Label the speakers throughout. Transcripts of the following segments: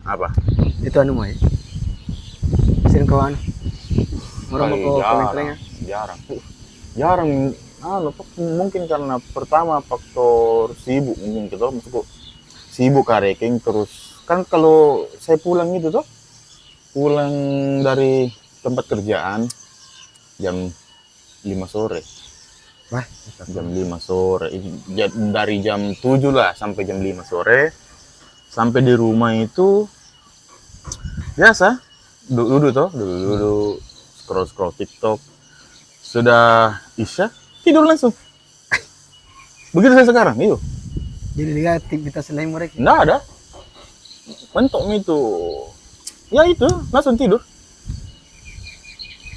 Speaker 1: Apa?
Speaker 2: Itu anu mai. Sering kau anu. Orang mau kau
Speaker 1: Jarang. Mungkin karena pertama faktor sibuk mungkin gitu, maksudku sibuk kareking terus kan kalau saya pulang itu tuh pulang dari tempat kerjaan jam 5 sore.
Speaker 2: Wah,
Speaker 1: Jam 5 sore. Dari jam 7 lah sampai jam 5 sore. Sampai di rumah itu biasa duduk scroll TikTok. Sudah Isya tidur langsung. Begitu saya sekarang itu.
Speaker 2: jadi lihat aktivitas lain mereka.
Speaker 1: Enggak ada. Mentok itu. Ya itu, langsung tidur.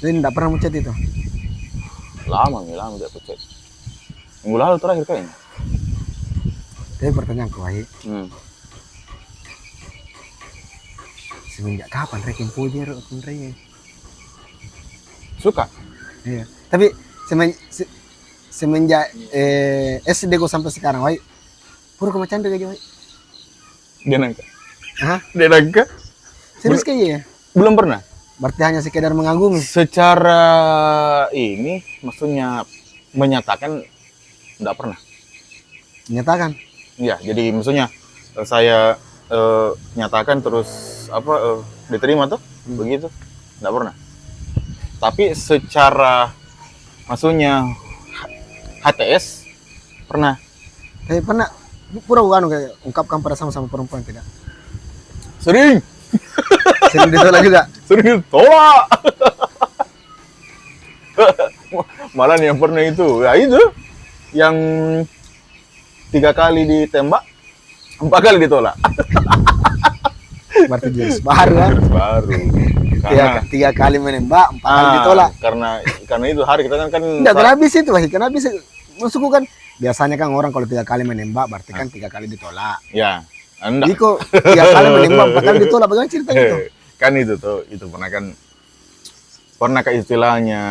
Speaker 2: Jadi enggak pernah mencet itu.
Speaker 1: Lama dia cek. Minggu lalu terakhir kayaknya.
Speaker 2: Tapi pertanyaan kau ai. Semenjak kapan Rek punya akun Rek?
Speaker 1: Suka.
Speaker 2: Iya. Tapi semenjak SD kau sampai sekarang, wai. Pura kau macam gaji, wai.
Speaker 1: Dia nangka.
Speaker 2: Hah?
Speaker 1: Dia nangka.
Speaker 2: Serius kayaknya ya?
Speaker 1: Belum pernah.
Speaker 2: Berarti hanya sekedar mengagumi.
Speaker 1: Secara ini maksudnya menyatakan enggak pernah.
Speaker 2: Menyatakan.
Speaker 1: Iya, jadi maksudnya saya nyatakan terus diterima tuh begitu. Enggak pernah. Tapi secara maksudnya HTS pernah.
Speaker 2: Tapi pernah pura anu kayak ungkapkan pada sama-sama perempuan tidak?
Speaker 1: Sering
Speaker 2: Ditolak juga.
Speaker 1: Sering ditolak. Malah yang pernah itu, ya itu yang 3 kali ditembak, 4 kali ditolak.
Speaker 2: Berarti jenis baru kan?
Speaker 1: Baru.
Speaker 2: Tiga kali menembak, 4 kali ditolak.
Speaker 1: Karena itu hari kita kan
Speaker 2: Enggak habis itu, Wah. Karena habis maksudku kan biasanya kan orang kalau 3 kali menembak berarti kan 3 kali ditolak.
Speaker 1: Ya, Anda.
Speaker 2: Jadi kok 3 kali menembak, 4 kali ditolak, bagaimana ceritanya itu?
Speaker 1: Kan itu pernah ke istilahnya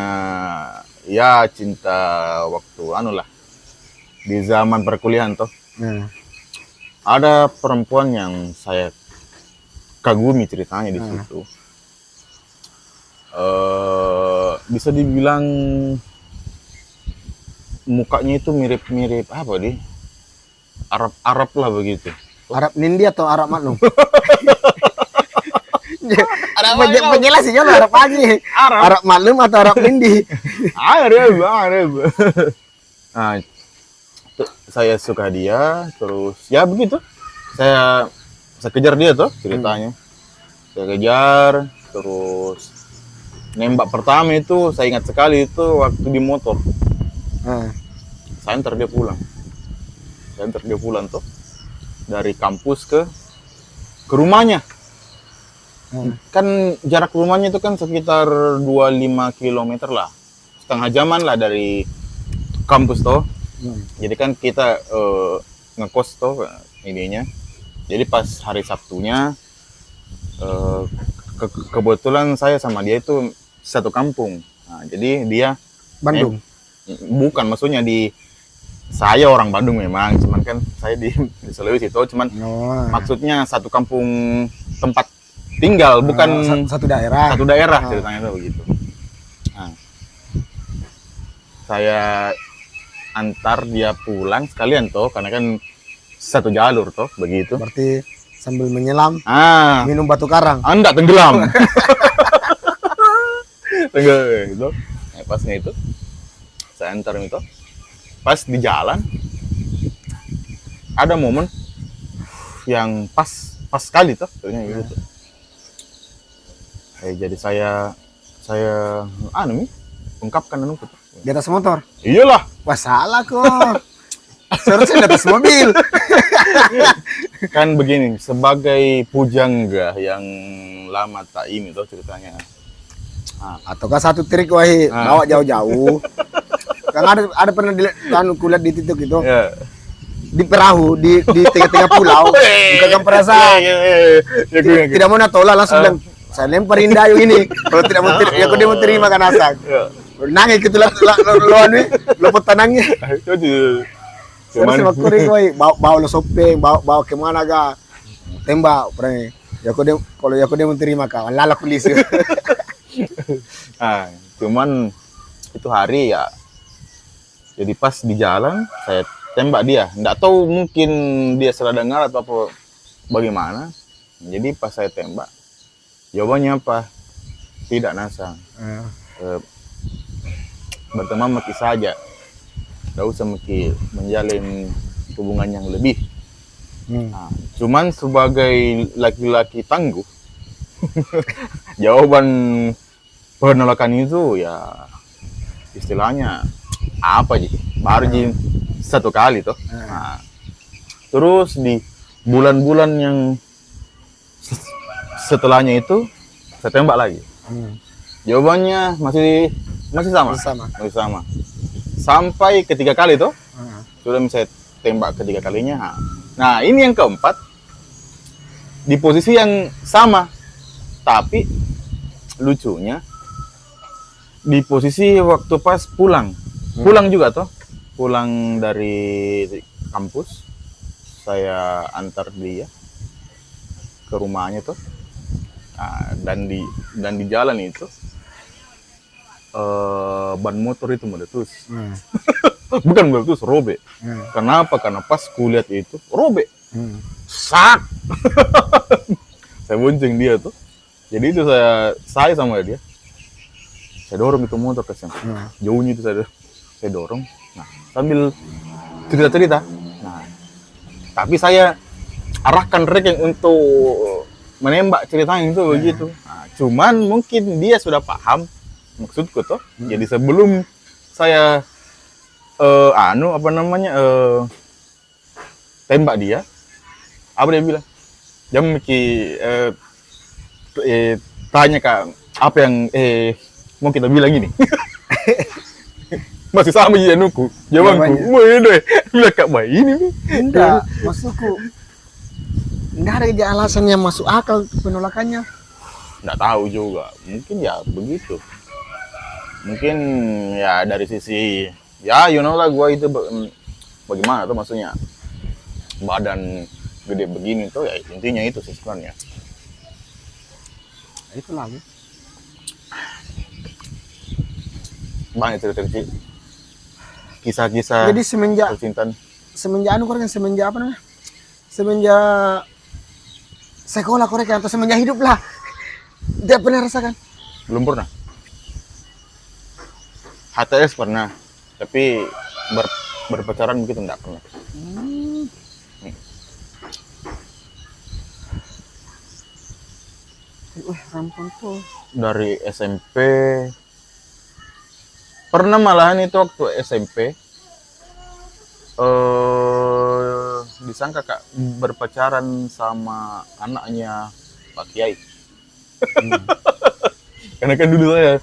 Speaker 1: ya cinta waktu lah di zaman perkuliahan toh. Ada perempuan yang saya kagumi ceritanya di situ. Bisa dibilang mukanya itu mirip-mirip apa di Arab lah begitu.
Speaker 2: Arab Nindi atau Arab Maklum? Penjelasannya Arab lagi. Arab Maklum atau Arab Nindi?
Speaker 1: Arab. Nah, saya suka dia, terus ya begitu. Saya kejar dia tuh ceritanya. Saya kejar, terus nembak pertama itu saya ingat sekali itu waktu di motor. Saya antar dia pulang tuh dari kampus ke rumahnya. Kan jarak rumahnya itu kan sekitar 25 km lah, setengah jaman lah dari kampus toh. Jadi kan kita ngekos toh ininya. Jadi pas hari Sabtunya kebetulan saya sama dia itu satu kampung. Nah, jadi dia
Speaker 2: Bandung.
Speaker 1: Bukan, maksudnya saya orang Bandung memang, cuman kan saya di Sulawesi toh, cuman maksudnya satu kampung tempat tinggal, bukan
Speaker 2: satu daerah.
Speaker 1: Satu daerah ceritanya tuh begitu. Nah, saya antar dia pulang sekalian toh, karena kan satu jalur toh begitu.
Speaker 2: Berarti sambil menyelam, minum batu karang.
Speaker 1: Enggak, tenggelam. Tenggelam gitu. Nah, pasnya itu saya antar itu. Pas di jalan ada momen yang pas sekali toh katanya gitu. Jadi saya ungkapkan itu
Speaker 2: di atas motor.
Speaker 1: Iyalah.
Speaker 2: Wah, salah kok. Seharusnya di atas mobil.
Speaker 1: Kan begini, sebagai pujangga yang lama tak ini tuh ceritanya.
Speaker 2: Ataukah satu trik bawa jauh-jauh. Kan ada pernah kulihat di TikTok itu. Di perahu di tengah-tengah pulau, bukan perasaan. Tidak mau natola langsung bilang, saya lempar Indayu ini. Kalau tidak mau terima, aku dia mau terima kan asal. Nangis gitu lo petanangnya. Saya kuring bawa lo sopeng, bawa kemana ga tembak pernah. Ya kalau ya dia menerima kawan, lala polisi.
Speaker 1: Nah, cuman itu hari ya, jadi pas di jalan saya tembak dia. Nggak tahu mungkin dia salah dengar atau apa bagaimana. Jadi pas saya tembak, jawabannya apa? Tidak Nasang. Berteman maki saja. Nggak usah maki menjalin hubungan yang lebih. Nah, cuman sebagai laki-laki tangguh, jawaban penolakan itu ya istilahnya apa sih? Baru satu kali tuh. Nah, terus di bulan-bulan yang setelahnya itu saya tembak lagi. Jawabannya masih sama. Sampai ketiga kali tuh. Sudah saya tembak ketiga kalinya. Nah, ini yang keempat di posisi yang sama. Tapi lucunya di posisi waktu pas pulang juga tuh, pulang dari kampus, saya antar dia ke rumahnya tuh. Nah, dan di jalan itu ban motor itu meletus. Bukan meletus, robek. Kenapa? Karena pas kulihat itu robek. Sak. Saya bonceng dia tuh. Jadi itu saya sama dia. Saya dorong itu motor ke sana. Jauhnya itu saya dorong. Nah, sambil cerita-cerita. Nah, tapi saya arahkan reking untuk menembak ceritanya itu begitu. Nah, cuman mungkin dia sudah paham maksudku tuh. Jadi sebelum saya tembak dia, apa dia bilang? Dia tanya Kak, apa yang mau kita bilang ini? Masih sama jawabanku. Bilang Kak Bay ini.
Speaker 2: Enggak, maksudku enggak ada alasan yang masuk akal penolakannya.
Speaker 1: Nggak tahu juga, mungkin ya begitu. Mungkin ya dari sisi ya lah gua itu bagaimana tuh maksudnya badan gede begini tuh ya intinya itu sih sebenarnya.
Speaker 2: Itu lagi
Speaker 1: Banyak cerita-cerita kisah-kisah.
Speaker 2: jadi semenjak apa namanya, semenjak sekolah korek atau semenjak hidup lah dia pernah rasakan?
Speaker 1: Belum pernah. HTS pernah, tapi berpacaran begitu enggak pernah.
Speaker 2: Rampun tuh
Speaker 1: Dari SMP pernah, malahan itu waktu SMP disangka Kak berpacaran sama anaknya Pak Kiai. Karena kan dulu saya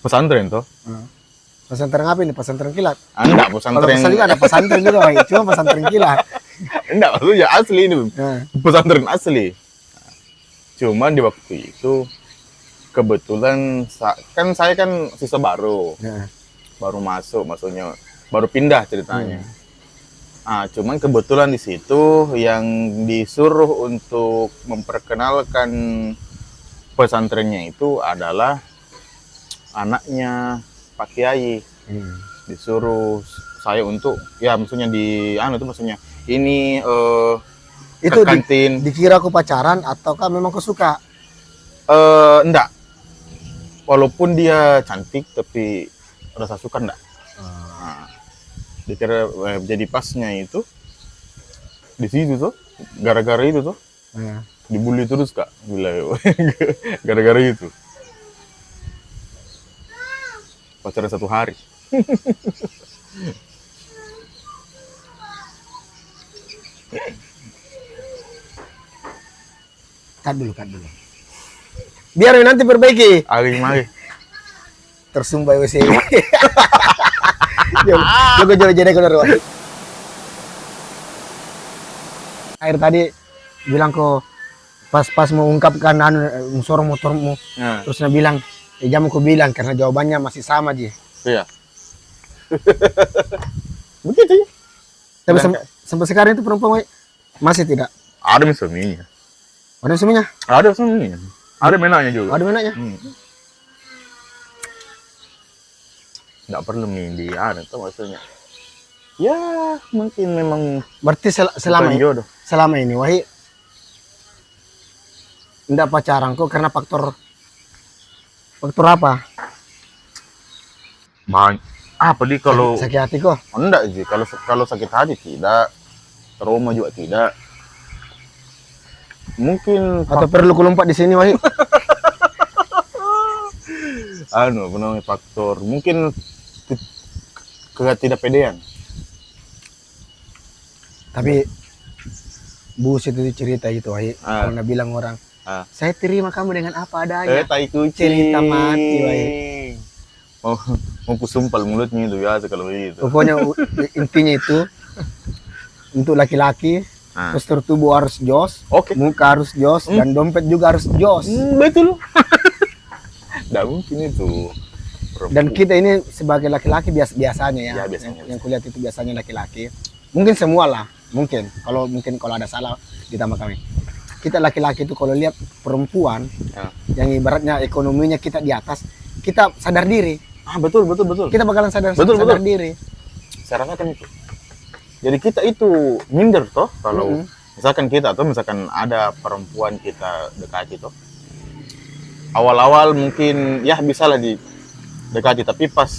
Speaker 1: pesantren tuh.
Speaker 2: Pesantren apa ini? Pesantren kilat?
Speaker 1: Enggak,
Speaker 2: Kalau
Speaker 1: pesantren.
Speaker 2: pesantren juga ada pesantren juga, cuma pesantren kilat.
Speaker 1: Enggak, maksudnya asli ini. Pesantren asli. Cuman di waktu itu kebetulan kan saya kan siswa baru. Baru masuk, maksudnya baru pindah ceritanya. Nah, cuman kebetulan di situ yang disuruh untuk memperkenalkan pesantrennya itu adalah anaknya Pak Kiai. Disuruh saya untuk ya maksudnya maksudnya ini
Speaker 2: Itu
Speaker 1: ke kantin.
Speaker 2: dikira aku pacaran ataukah memang kau suka?
Speaker 1: Enggak. Walaupun dia cantik tapi rasa suka enggak. Nah, dikira jadi pasnya itu di situ tuh gara-gara itu tuh dibully terus Kak, gara-gara itu pacaran 1 hari.
Speaker 2: Cut dulu. Biar nanti perbaiki.
Speaker 1: Mari.
Speaker 2: Tersumbai WC. Jago jadi keluar. Air tadi bilang kok pas mau ungkapkan sorong motormu, terus dia bilang, jamu ku bilang karena jawabannya masih sama Ji.
Speaker 1: Iya. Begitu ya.
Speaker 2: Tapi sampai sekarang itu perempuan masih tidak?
Speaker 1: Ada suaminya.
Speaker 2: Ada semuanya?
Speaker 1: Ada semuanya. Ada menanya juga.
Speaker 2: Ada menanya?
Speaker 1: Nggak perlu di ada tuh maksudnya. Ya mungkin memang
Speaker 2: Berarti selama ini Wahid nggak pacaran kok karena faktor apa?
Speaker 1: Apa di kalau
Speaker 2: sakit hati kok?
Speaker 1: enggak sih, kalau sakit hati tidak, trauma juga tidak. Mungkin
Speaker 2: Atau perlu kulumpat di sini Wahid?
Speaker 1: namanya faktor mungkin ketidakpedean.
Speaker 2: Tapi buset itu cerita itu Wahid. Karena bilang orang, saya terima kamu dengan apa adanya.
Speaker 1: Tai kucing.
Speaker 2: Cerita mati Wahid.
Speaker 1: Mau kusumpal mulutnya itu biasa kalau begitu.
Speaker 2: Pokoknya intinya itu untuk laki-laki postur tubuh harus jos, muka harus jos, dan dompet juga harus jos.
Speaker 1: Betul. Nggak mungkin itu.
Speaker 2: Dan kita ini sebagai laki-laki biasanya ya,
Speaker 1: biasanya.
Speaker 2: yang kulihat itu biasanya laki-laki. Mungkin semua lah, mungkin kalau ada salah ditambah kami. Kita laki-laki itu kalau lihat perempuan yang ibaratnya ekonominya kita di atas, kita sadar diri.
Speaker 1: Betul.
Speaker 2: Kita bakalan sadar diri.
Speaker 1: Saya rasakan itu. Jadi kita itu minder toh kalau misalkan kita atau misalkan ada perempuan kita dekati toh. Awal-awal mungkin ya bisalah didekati, tapi pas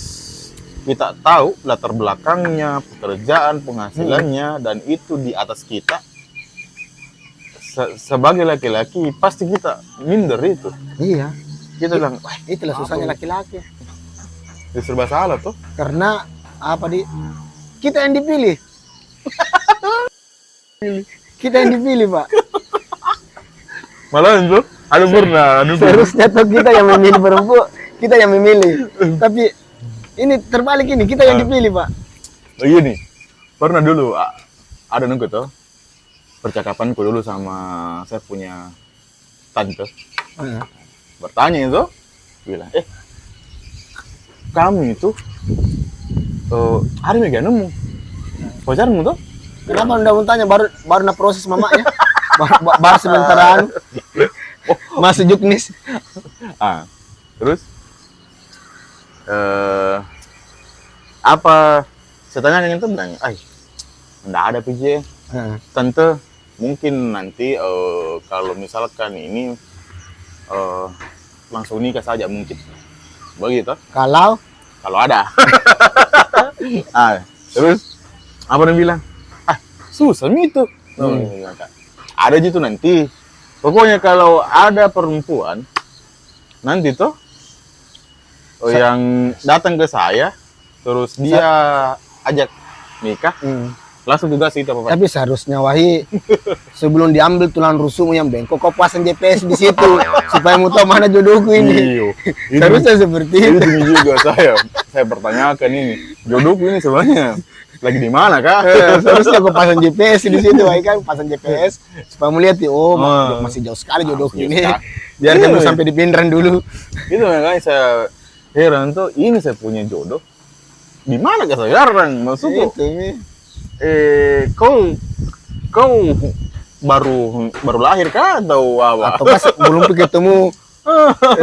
Speaker 1: kita tahu latar belakangnya, pekerjaan, penghasilannya, dan itu di atas kita, sebagai laki-laki pasti kita minder itu.
Speaker 2: Iya.
Speaker 1: Kita bilang,
Speaker 2: itulah susahnya laki-laki.
Speaker 1: Serba salah tuh.
Speaker 2: Karena kita yang dipilih. Kita yang dipilih Pak.
Speaker 1: Malah itu ada pernah.
Speaker 2: Seharusnya tuh kita yang memilih perempuan, kita yang memilih. Tapi ini terbalik ini, kita yang dipilih Pak.
Speaker 1: Begini, pernah dulu ada nunggu tuh percakapanku dulu sama saya punya tante. Bertanya itu, bilang, kamu itu hari megang nemu pacarmu tuh?
Speaker 2: Kenapa anda mau tanya baru na proses mamanya? baru sementaran. Masih juknis.
Speaker 1: Terus apa saya tanya itu bilang, enggak ada PJ. Tante, mungkin nanti kalau misalkan ini langsung nikah saja mungkin. Begitu.
Speaker 2: Kalau
Speaker 1: ada. Terus apa dia bilang? Susah itu. Ada gitu nanti. Pokoknya kalau ada perempuan nanti tuh yang datang ke saya terus dia ajak nikah, langsung tugas itu apa?
Speaker 2: Tapi seharusnya Wahid sebelum diambil tulang rusukmu yang bengkok, kau pasang GPS di situ supaya mau tahu mana jodohku ini. Seharusnya seperti itu.
Speaker 1: Ini juga saya pertanyakan ini, jodohku ini sebenarnya lagi di mana kak?
Speaker 2: Seharusnya kau pasang GPS di situ, Wahid kan pasang GPS supaya melihat masih jauh sekali jodohku ini. Biar kamu sampai di pindaran dulu.
Speaker 1: Itu makanya saya heran tuh, ini saya punya jodoh. Di mana kak sekarang maksudku? Kau baru lahir kah atau apa?
Speaker 2: Atau pas belum ketemu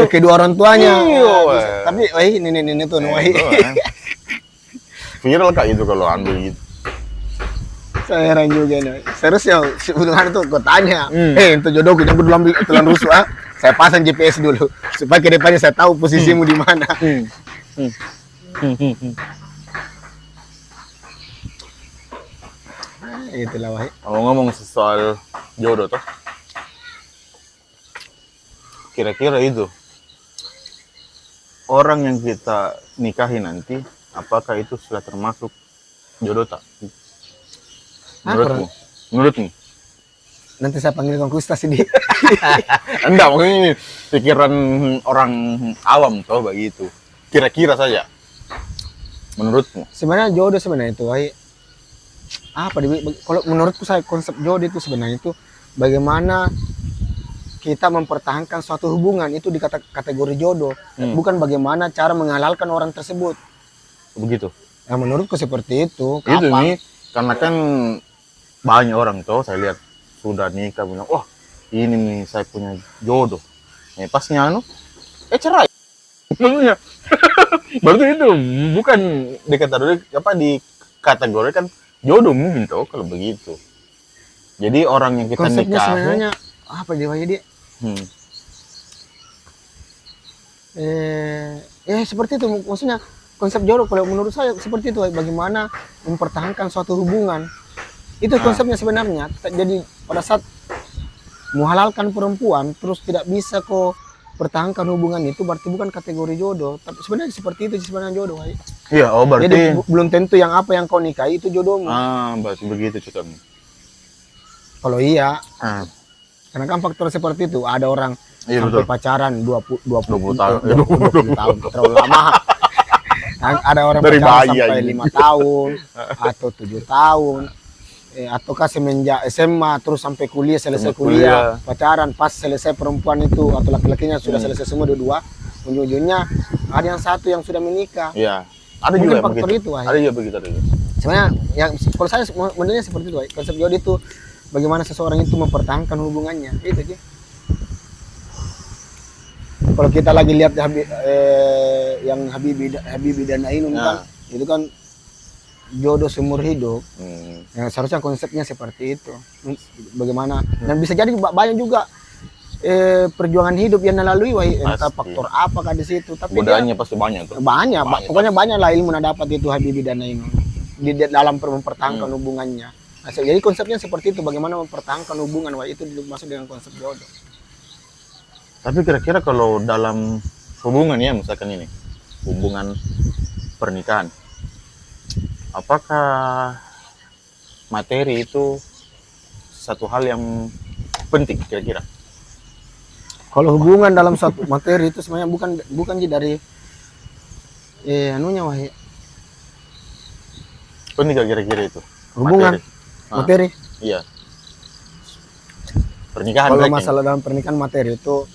Speaker 2: kedua orang tuanya. Tapi Wahid ini tuh Wahid.
Speaker 1: Viral kak itu kalau ambil gitu.
Speaker 2: Saya heran juga nih. Seharusnya sebelum tuh gue tanya, untuk jodohku yang dulu ambil tulang rusuk, saya pasang GPS dulu supaya kedepannya saya tahu posisimu di mana. Itulah Wahid.
Speaker 1: Ngomong soal jodoh tuh, kira-kira itu orang yang kita nikahi nanti, apakah itu sudah termasuk jodoh tak? Menurutmu?
Speaker 2: Nanti saya panggil konkusta sini.
Speaker 1: Enggak, maksudnya ini pikiran orang awam tuh begitu. Kira-kira saja. Menurutmu?
Speaker 2: Sebenarnya jodoh sebenarnya itu Wahid. Kalau menurutku saya konsep jodoh itu sebenarnya itu bagaimana kita mempertahankan suatu hubungan itu di kategori jodoh, bukan bagaimana cara menghalalkan orang tersebut.
Speaker 1: Begitu.
Speaker 2: Ya menurutku seperti itu.
Speaker 1: Itu nih, karena kan banyak orang tuh saya lihat sudah nikah bilang, ini nih saya punya jodoh. Pasnya cerai. Maksudnya berarti itu bukan dikategorikan jodoh mungkin tuh kalau begitu. Jadi orang yang kita
Speaker 2: konsepnya
Speaker 1: nikahi
Speaker 2: sebenarnya apa dia seperti itu maksudnya konsep jodoh kalau menurut saya seperti itu, bagaimana mempertahankan suatu hubungan itu konsepnya sebenarnya. Jadi pada saat menghalalkan perempuan terus tidak bisa kok pertahankan hubungan itu berarti bukan kategori jodoh, tapi sebenarnya seperti itu sebenarnya jodoh.
Speaker 1: Iya, berarti
Speaker 2: jadi belum tentu yang apa yang kau nikahi itu jodohmu.
Speaker 1: Berarti begitu ceritanya.
Speaker 2: Kalau iya, karena kan faktor seperti itu, ada orang sampai pacaran 20 tahun, 20 tahun terlalu lama. Ada orang
Speaker 1: dari
Speaker 2: pacaran
Speaker 1: bayi
Speaker 2: sampai 5 tahun atau 7 tahun, ataukah semenjak SMA terus sampai kuliah, selesai kuliah pacaran, pas selesai perempuan itu atau laki-lakinya sudah selesai semua dua, ujung-ujungnya ada yang satu yang sudah menikah.
Speaker 1: Iya, ada
Speaker 2: mungkin
Speaker 1: juga
Speaker 2: faktor
Speaker 1: begitu.
Speaker 2: itu.
Speaker 1: Ada juga begitu.
Speaker 2: Sebenarnya yang kalau saya menurutnya seperti itu, konsep jodoh itu bagaimana seseorang itu mempertahankan hubungannya, itu aja. Kalau kita lagi lihat yang Habibie dan Ainun kan, itu kan jodoh seumur hidup. Yang seharusnya konsepnya seperti itu. Bagaimana dan bisa jadi banyak juga perjuangan hidup yang dilalui, entah faktor apakah di situ. Tapi
Speaker 1: godaannya pasti banyak tuh.
Speaker 2: Banyak, pokoknya banyak lah ilmu yang dapat itu Habibie dan Ainun di dalam mempertahankan hubungannya. Nah, jadi konsepnya seperti itu, bagaimana mempertahankan hubungan, itu dimaksud dengan konsep jodoh.
Speaker 1: Tapi kira-kira kalau dalam hubungan ya, misalkan ini hubungan pernikahan, apakah materi itu satu hal yang penting kira-kira?
Speaker 2: Kalau hubungan dalam satu materi itu sebenarnya bukan dari
Speaker 1: Penting kira-kira itu
Speaker 2: hubungan materi.
Speaker 1: Iya. Pernikahan.
Speaker 2: Kalau masalah dalam pernikahan materi itu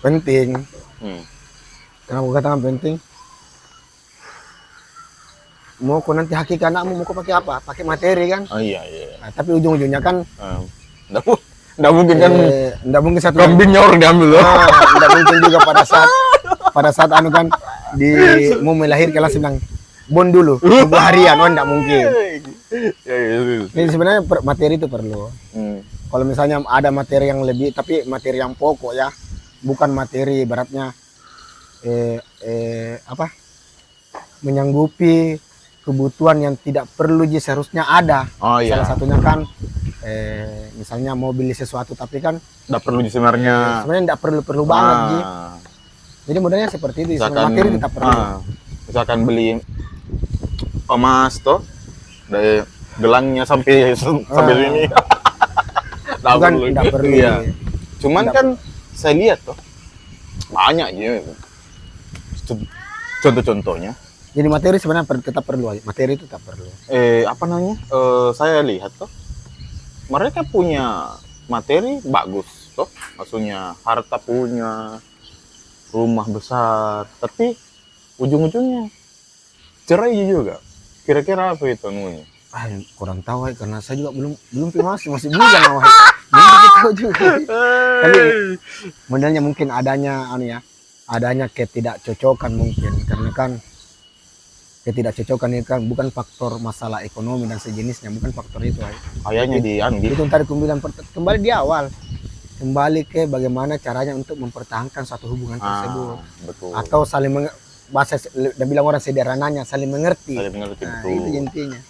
Speaker 2: penting. Kenapa gue katakan penting? Mau kau nanti hakikat anakmu mau kau pakai apa? Pakai materi kan?
Speaker 1: Oh iya.
Speaker 2: Nah, tapi ujung-ujungnya kan
Speaker 1: nggak mungkin kan?
Speaker 2: Nggak mungkin satu
Speaker 1: kambingnya orang diambil loh.
Speaker 2: Nggak mungkin juga pada saat kan mau melahirkan langsung bilang bon dulu, tunggu harian, nggak mungkin. Jadi sebenarnya materi itu perlu. Kalau misalnya ada materi yang lebih, tapi materi yang pokok ya, bukan materi ibaratnya menyanggupi kebutuhan yang tidak perlu seharusnya ada. Salah satunya kan misalnya mau beli sesuatu tapi kan
Speaker 1: nggak perlu sebenarnya
Speaker 2: nggak perlu banget. Jadi modalnya seperti itu, materi tetap perlu.
Speaker 1: Misalkan beli emas tuh dari gelangnya sampai sini nggak perlu. Ya. Cuman kan saya lihat tuh banyak aja contoh-contohnya.
Speaker 2: Jadi materi sebenarnya tetap perlu, materi itu tetap perlu.
Speaker 1: Saya lihat tuh mereka punya materi bagus tuh, maksudnya harta punya, rumah besar, tapi ujung-ujungnya cerai juga. Kira-kira apa itu nunya?
Speaker 2: Kurang tahu karena saya juga belum masih bujang belum tahu juga. Tapi modalnya mungkin adanya ketidakcocokan mungkin, karena kan ketidakcocokan itu kan bukan faktor masalah ekonomi dan sejenisnya, bukan faktor itu.
Speaker 1: Kayaknya
Speaker 2: itu tadi aku bilang kembali di awal, kembali ke bagaimana caranya untuk mempertahankan suatu hubungan tersebut.
Speaker 1: Betul.
Speaker 2: Atau saling bahasa dan bilang orang sederhananya saling mengerti.
Speaker 1: Betul.
Speaker 2: Itu intinya.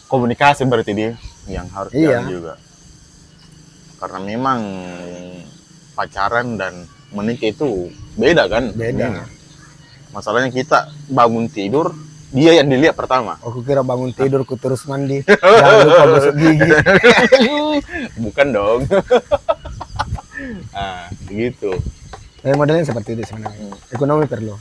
Speaker 1: Komunikasi berarti dia yang harus jalan juga. Karena memang pacaran dan menikah itu beda kan?
Speaker 2: Beda.
Speaker 1: Masalahnya kita bangun tidur, dia yang dilihat pertama.
Speaker 2: Aku kira bangun tidur ku terus mandi. Jangan lupa gosok gigi.
Speaker 1: Bukan dong. Begitu.
Speaker 2: Modelnya seperti itu sebenarnya. Ekonomi perlu.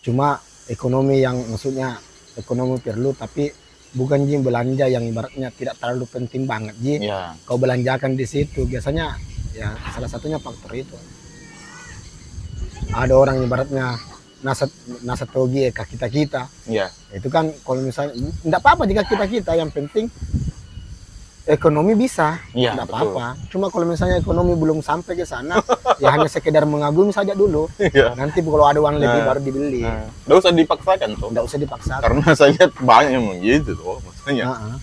Speaker 2: Cuma ekonomi yang maksudnya ekonomi perlu, tapi bukan belanja yang ibaratnya tidak terlalu penting banget kau belanjakan di situ. Biasanya ya salah satunya faktor itu. Ada orang ibaratnya nasat togi kita. Itu kan kalau misalnya enggak apa-apa jika kita yang penting ekonomi bisa,
Speaker 1: Iya,
Speaker 2: tidak
Speaker 1: betul.
Speaker 2: apa-apa. Cuma kalau misalnya ekonomi belum sampai ke sana, ya hanya sekedar mengagumi saja dulu.
Speaker 1: Iya.
Speaker 2: Nanti kalau ada uang lebih
Speaker 1: Nah.
Speaker 2: baru dibeli.
Speaker 1: Nah, nggak usah dipaksakan tuh.
Speaker 2: Tidak usah dipaksakan.
Speaker 1: Karena saya lihat banyak yang begitu tuh, maksudnya.
Speaker 2: Heeh.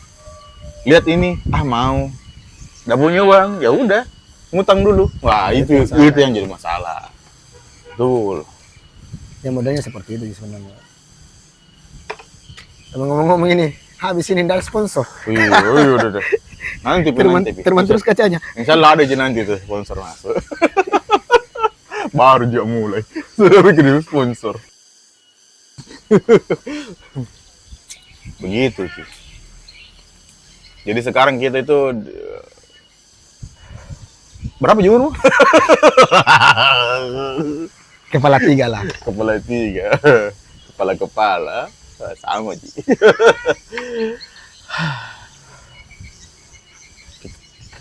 Speaker 1: Lihat ini, mau. Nggak punya uang, ya udah, ngutang dulu. Wah, itu
Speaker 2: masalah.
Speaker 1: yang jadi masalah. Betul.
Speaker 2: Ya modelnya seperti itu sebenarnya. Tapi ngomong-ngomong ini, habis ini dari sponsor.
Speaker 1: Wih, udah. Nanti
Speaker 2: Teman terus kacanya.
Speaker 1: Insya Allah ada aja nanti tuh sponsor masuk. Baru dia mulai. Sudah bikin sponsor. Begitu sih. Jadi sekarang kita itu berapa jumur?
Speaker 2: Kepala 3 lah.
Speaker 1: Kepala 3. Kepala sama Ji.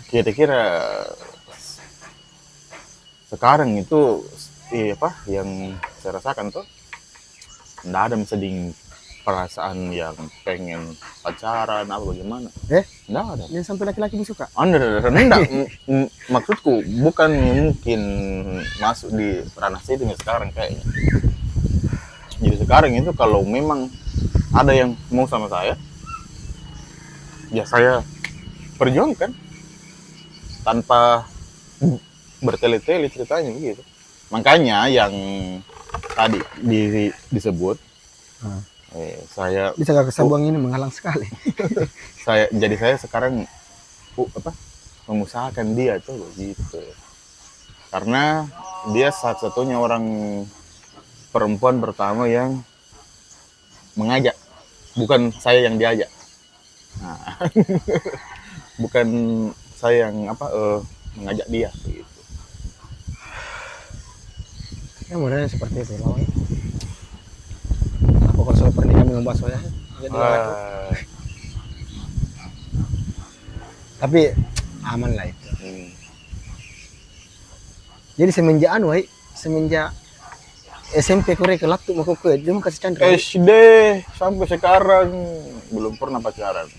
Speaker 1: Kira-kira sekarang itu yang saya rasakan tuh nggak ada seding perasaan yang pengen pacaran apa bagaimana. Nggak ada.
Speaker 2: Yang sampai laki-laki suka.
Speaker 1: Enggak. Maksudku bukan mungkin masuk di ranah situ sekarang kayaknya. Jadi sekarang itu kalau memang ada yang mau sama saya, ya saya perjuangkan tanpa bertele-tele ceritanya begitu. Makanya yang tadi disebut, saya
Speaker 2: Bisa gak kesabuang ini menghalang sekali.
Speaker 1: saya sekarang mengusahakan dia tuh begitu. Karena dia satu-satunya orang perempuan pertama yang mengajak, bukan saya yang diajak. Nah, bukan saya yang mengajak dia gitu.
Speaker 2: Ya modelnya seperti itu lah. Apa kalau soal pernikahan membahas soalnya? Tapi aman lah itu. Jadi semenjak SMP Korea ke laptop mau ke dia mau kasih candra.
Speaker 1: SD sampai sekarang belum pernah pacaran.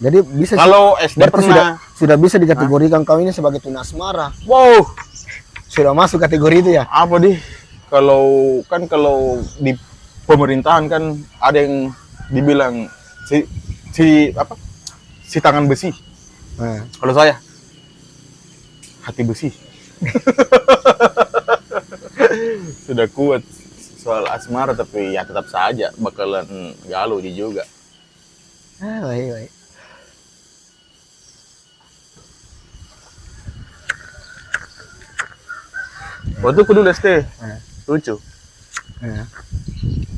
Speaker 2: Jadi bisa
Speaker 1: Kalau SD pernah.
Speaker 2: sudah bisa dikategorikan kau ini sebagai tuna asmara.
Speaker 1: Wow,
Speaker 2: Sudah masuk kategori itu ya?
Speaker 1: apa kalau di pemerintahan kan ada yang dibilang si tangan besi.
Speaker 2: Nah,
Speaker 1: Kalau saya hati besi. Sudah kuat soal asmara, tapi ya tetap saja bakalan galau dia juga.
Speaker 2: baik.
Speaker 1: Waktu aku dulu SD, lucu.
Speaker 2: Nah,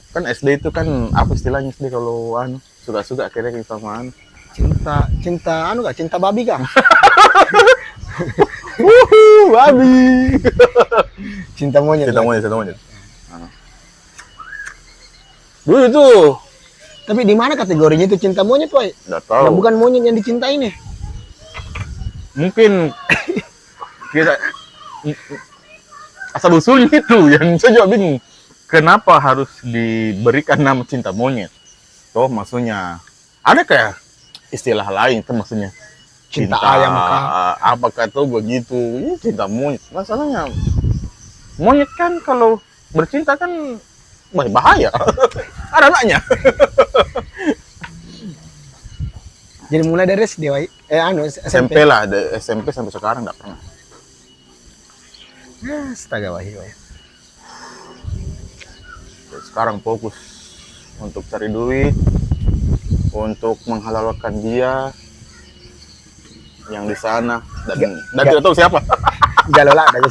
Speaker 1: Kan SD itu kan apa istilahnya SD kalau suka-suka akhirnya kita sama
Speaker 2: cinta babi kah?
Speaker 1: babi.
Speaker 2: Cinta monyet.
Speaker 1: Cinta monyet. Dulu itu
Speaker 2: Tapi di mana kategorinya itu cinta monyet, Wai?
Speaker 1: nggak
Speaker 2: Nah,
Speaker 1: tahu.
Speaker 2: bukan monyet yang dicintai nih.
Speaker 1: Mungkin kita asal usulnya itu yang saya juga bingung. Kenapa harus diberikan nama cinta monyet? Toh maksudnya ada kayak istilah lain itu maksudnya
Speaker 2: Cinta ayam kah?
Speaker 1: Apakah tuh begitu? Ini cinta monyet. Masalahnya monyet kan kalau bercinta kan bahaya. Ada anaknya.
Speaker 2: Jadi mulai dari SD, Wai.
Speaker 1: SMP lah, SMP sampai sekarang nggak pernah.
Speaker 2: Astaga, Wai.
Speaker 1: Sekarang fokus untuk cari duit, untuk menghalalkan dia yang di sana dan tidak tahu siapa.
Speaker 2: Galau lah, dah